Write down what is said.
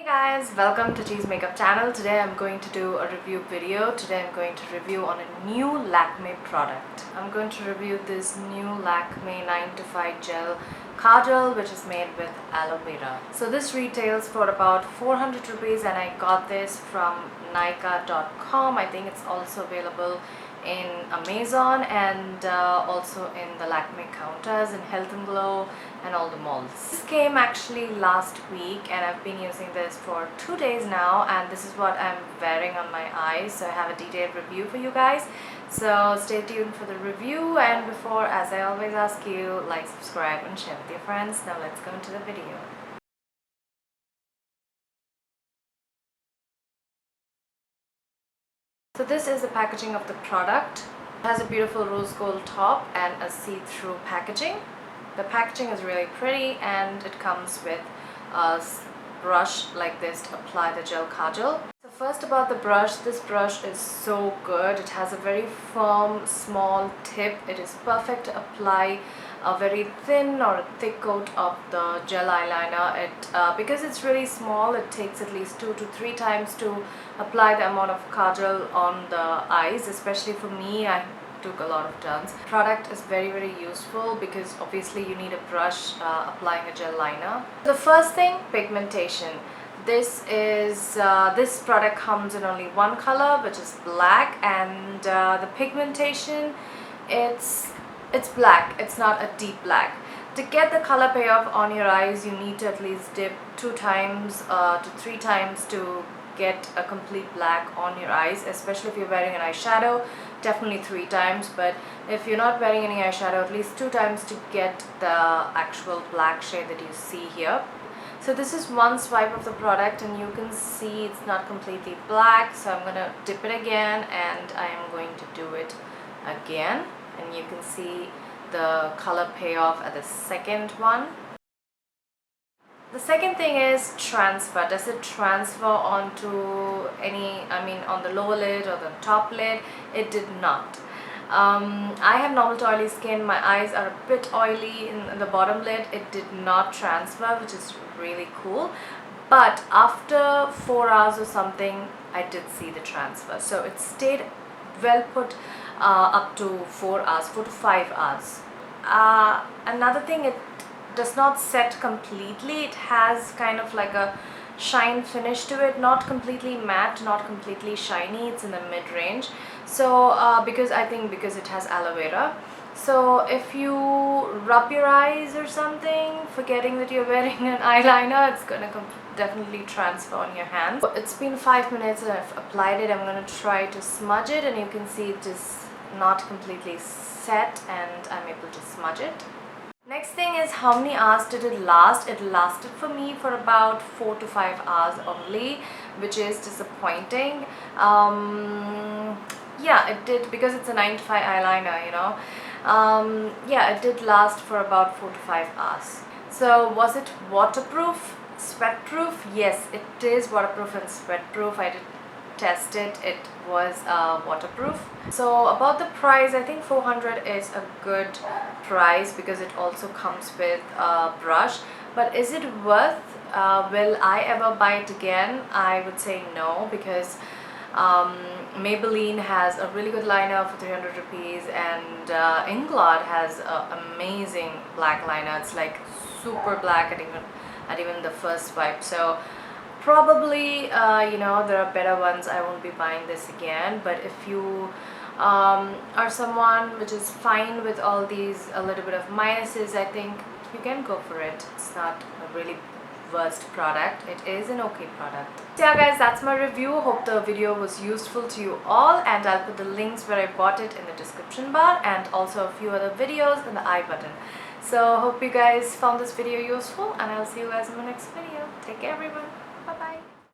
Hey guys, welcome to CheezzMakeup channel. Today I'm going to do a review video. Today I'm going to review on a new Lakme product. I'm going to review this new Lakme 9 to 5 gel Kajal, which is made with aloe vera. So this retails for about 400 rupees and I got this from Nykaa.com. I think it's also available in Amazon and also in the Lakme counters in Health and Glow and all the malls. This came actually last week and I've been using this for 2 days now, and this is what I'm wearing on my eyes. So I have a detailed review for you guys, so stay tuned for the review. And before, as I always ask you, like, subscribe and share with your friends. Now let's go into the video. So this is the packaging of the product. It has a beautiful rose gold top and a see-through packaging. The packaging is really pretty and it comes with a brush like this to apply the gel kajal. So first about the brush, this brush is so good. It has a very firm, small tip. It is perfect to apply a very thin or a thick coat of the gel eyeliner. Because it's really small, it takes at least 2 to 3 times to apply the amount of kajal on the eyes. Especially for me, I took a lot of turns. The product is very useful because obviously you need a brush applying a gel liner. The first thing, pigmentation. This product comes in only one color, which is black, and the pigmentation, it's black. It's not a deep black. To get the color payoff on your eyes, you need to at least dip 2 times to 3 times to get a complete black on your eyes. Especially if you're wearing an eyeshadow, definitely 3 times, but if you're not wearing any eyeshadow, at least 2 times to get the actual black shade that you see here. So this is one swipe of the product and you can see it's not completely black, so I'm gonna dip it again and I am going to do it again, and you can see the color payoff at the second one. The second thing is transfer. Does it transfer onto on the lower lid or the top lid? It did not. I have normal to oily skin. My eyes are a bit oily in the bottom lid. It did not transfer, which is really cool. But after 4 hours or something, I did see the transfer. So it stayed well put up to 4 hours, 4 to 5 hours. Another thing, it does not set completely. It has kind of like a shine finish to it, not completely matte, not completely shiny. It's in the mid-range. So because it has aloe vera, so if you rub your eyes or something forgetting that you're wearing an eyeliner, it's gonna definitely transfer on your hands. It's been 5 minutes and I've applied it. I'm gonna try to smudge it, and you can see it just not completely set and I'm able to smudge it. Next thing is, how many hours did it last? It lasted for me for about 4 to 5 hours only, which is disappointing. Yeah, it did, because it's a 9 to 5 eyeliner, you know. Yeah, it did last for about 4 to 5 hours. So was it waterproof, sweatproof? Yes, it is waterproof and sweatproof. I did test it. It was waterproof. So about the price, I think 400 is a good price because it also comes with a brush. But is it worth? Will I ever buy it again? I would say no, because Maybelline has a really good liner for 300 rupees, and Inglot has an amazing black liner. It's like super black at even the first swipe. So probably you know, there are better ones. I won't be buying this again. But if you are someone which is fine with all these a little bit of minuses, I think you can go for it. It's not a really worst product. It is an okay product. So yeah guys, that's my review. Hope the video was useful to you all, and I'll put the links where I bought it in the description bar, and also a few other videos in the I button. So hope you guys found this video useful, and I'll see you guys in my next video. Take care everyone.